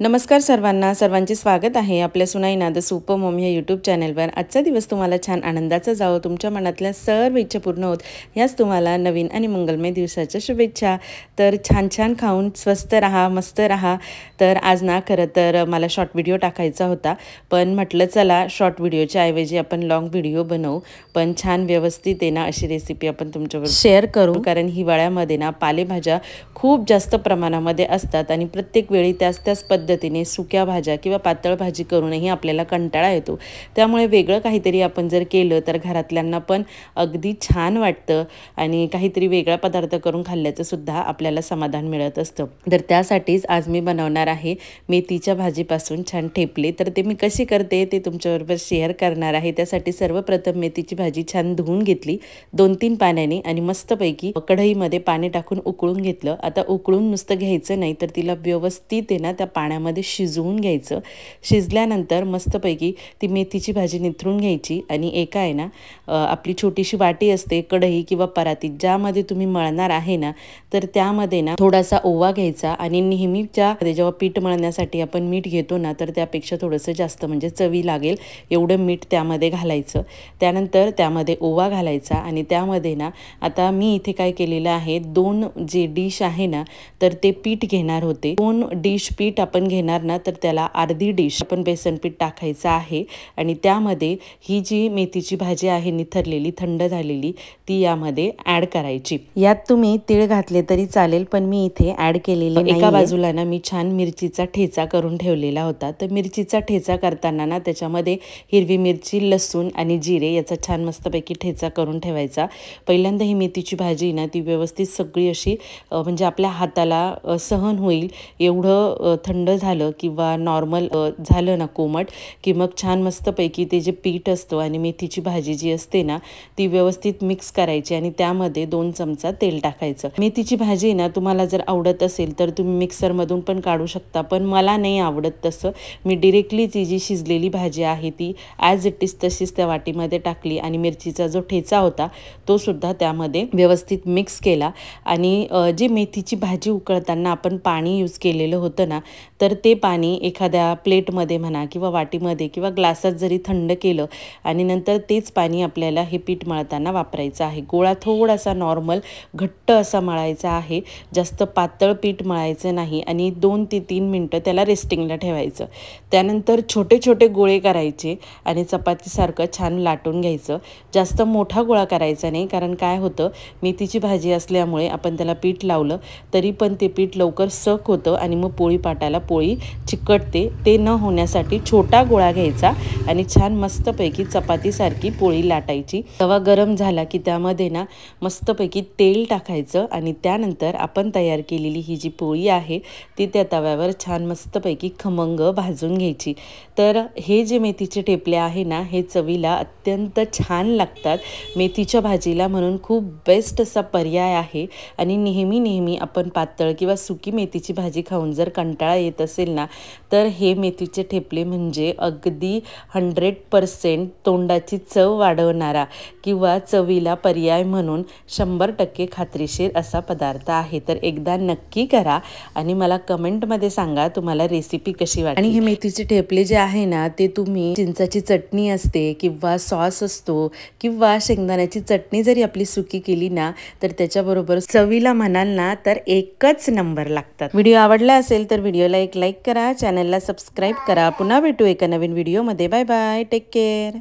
नमस्कार सर्वांचे स्वागत आहे आपल्या सुनाईना द सुपर मॉम या यूट्यूब चॅनलवर। आजचा दिवस तुम्हाला छान आनंदाचा जावो, तुमच्या मनातल्या सर्व इच्छा पूर्ण होत याच तुम्हाला नवीन आणि मंगलमय दिवसाच्या शुभेच्छा। तर छान छान खाऊन स्वस्थ राहा, मस्त राहा। तर आज ना खरं तर मला शॉर्ट व्हिडिओ टाकायचा होता, पण म्हटलं चला शॉर्ट व्हिडिओच्या ऐवजी आपण लॉंग व्हिडिओ बनवू, पण छान व्यवस्थित आहे ना अशी रेसिपी आपण तुमच्यावर शेअर करू। कारण हिवाळ्यामध्ये ना पालेभाज्या खूप जास्त प्रमाणामध्ये असतात आणि प्रत्येक वेळी त्याच पद्धतीने सुक्या भाज्या किंवा पातळ भाजी करूनही आपल्याला कंटाळा येतो। त्यामुळे वेगळं काहीतरी आपण जर केलं तर घरातल्यांना पण अगदी छान वाटतं आणि काहीतरी वेगळा पदार्थ करून खाल्ल्याचं सुद्धा आपल्याला समाधान मिळत असतं। तर त्यासाठीच आज मी बनवणार आहे मेथीच्या भाजीपासून छान ठेपले। तर ते मी कशी करते ते तुमच्याबरोबर शेअर करणार आहे। त्यासाठी सर्वप्रथम मेथीची भाजी छान धुवून घेतली 2-3 पाण्याने आणि मस्तपैकी कढईमध्ये पाणी टाकून उकळून घेतलं। आता उकळून नुसतं घ्यायचं नाही तर तिला व्यवस्थित आहे ना त्या पाण्यामध्ये शिजवून घ्यायचं। शिजल्यानंतर मस्तपैकी ती मेथीची भाजी निथरून घ्यायची आणि एका आहे ना आपली छोटीशी वाटी असते, कढई किंवा पराती ज्यामध्ये तुम्ही मळणार आहे ना, तर त्यामध्ये ना थोडासा ओवा घ्यायचा आणि नेहमीच्या जेव्हा पीठ मळण्यासाठी आपण मीठ घेतो ना तर त्यापेक्षा थोडंसं जास्त म्हणजे चवी लागेल एवढं मीठ त्यामध्ये घालायचं। त्यानंतर त्यामध्ये ओवा घालायचा आणि त्यामध्ये ना आता मी इथे काय केलेलं आहे, 2 जे डिश आहे ना तर ते पीठ घेणार होते। 2 डिश पीठ आपण घेणार ना तर त्याला अर्धी डिश आपण बेसन पीठ टाकायचं आहे आणि त्यामध्ये ही जी मेथीची भाजी आहे निथरलेली थंड झालेली ती यामध्ये ॲड करायची। यात तुम्ही तीळ घातले तरी चालेल, पण मी इथे ॲड केलेली नाही। एका बाजूला ना मी छान मिरचीचा ठेचा करून ठेवलेला होता। तर मिरचीचा ठेचा करताना ना त्याच्यामध्ये हिरवी मिरची, लसूण आणि जिरे याचा छान मस्तपैकी ठेचा करून ठेवायचा। पहिल्यांदा ही मेथीची भाजी ना ती व्यवस्थित सगळी अशी म्हणजे आपल्या हाताला सहन होईल एवढं थंड झालं किंवा नॉर्मल झालं ना कोमट की मग छान मस्तपैकी ते जे पीठ असतं आणि मेथीची भाजी जी असते ना ती व्यवस्थित मिक्स करायची आणि त्यामध्ये 2 चमचा तेल टाकायचं। मेथीची भाजी ना तुम्हाला जर आवडत असेल तर तुम्ही मिक्सरमधून पण काढू शकता, पण मला नाही आवडत तसं। मी डिरेक्टली ती जी शिजलेली भाजी आहे ती ॲज इट इज तशीच त्या वाटीमध्ये टाकली आणि मिरचीचा जो ठेचा होता तो सुद्धा त्यामध्ये व्यवस्थित मिक्स केला आणि जी मेथीची भाजी उकळताना आपण पाणी यूज केलेलं होतं ना तर ते पाणी एखाद्या प्लेटमध्ये म्हणा किंवा वाटीमध्ये किंवा ग्लासात जरी थंड केलं आणि नंतर तेच पाणी आपल्याला हे पीठ मळताना वापरायचं आहे। गोळा थोडासा नॉर्मल घट्ट असा मळायचा आहे, जास्त पातळ पीठ मळायचं नाही आणि 2 ते 3 मिनटं त्याला रेस्टिंगला ठेवायचं। त्यानंतर छोटे छोटे गोळे करायचे आणि चपातीसारखं छान लाटून घ्यायचं। जास्त मोठा गोळा करायचा नाही, कारण काय होतं मेथीची भाजी असल्यामुळे आपण त्याला पीठ लावलं तरी पण ते पीठ लवकर सक होतं आणि मग पोळी पाटाला पोळी चिकटते। ते न होण्यासाठी छोटा गोळा घ्यायचा आणि छान मस्तपैकी चपातीसारखी पोळी लाटायची। तवा गरम झाला की त्यामध्ये ना मस्तपैकी तेल टाकायचं आणि त्यानंतर आपण तयार केलेली ही जी पोळी आहे ती त्या तव्यावर छान मस्तपैकी खमंग भाजून घ्यायची। तर हे जे मेथीचे ठेपले आहे ना हे चवीला अत्यंत छान लागतात मेथीच्या भाजीला, म्हणून खूप बेस्ट असा पर्याय आहे। आणि नेहमी आपण पातळ किंवा सुकी मेथीची भाजी खाऊन जर कंटाळा येत असेल ना तर हे मेथीचे ठेपले म्हणजे अगदी 100% तोंडाची चव वाढवणारा किंवा चवीला पर्याय म्हणून 100% खात्रीशीर असा पदार्थ आहे। तर एकदा नक्की करा आणि मला कमेंटमध्ये सांगा तुम्हाला रेसिपी कशी वाटली। आणि हे मेथीचे ठेपले जे आहे ना ते तुम्ही चिंचाची चटणी असते किंवा सॉस असतो किंवा शेंगदाण्याची चटणी जरी आपली सुकी केली ना तर त्याच्याबरोबर चवीला म्हणाल ना तर एकच नंबर लागतात। व्हिडिओ आवडला असेल तर व्हिडिओला एक लाईक करा, चॅनलला सबस्क्राईब करा। पुन्हा भेटू एका नवीन व्हिडिओमध्ये। Bye bye, take care.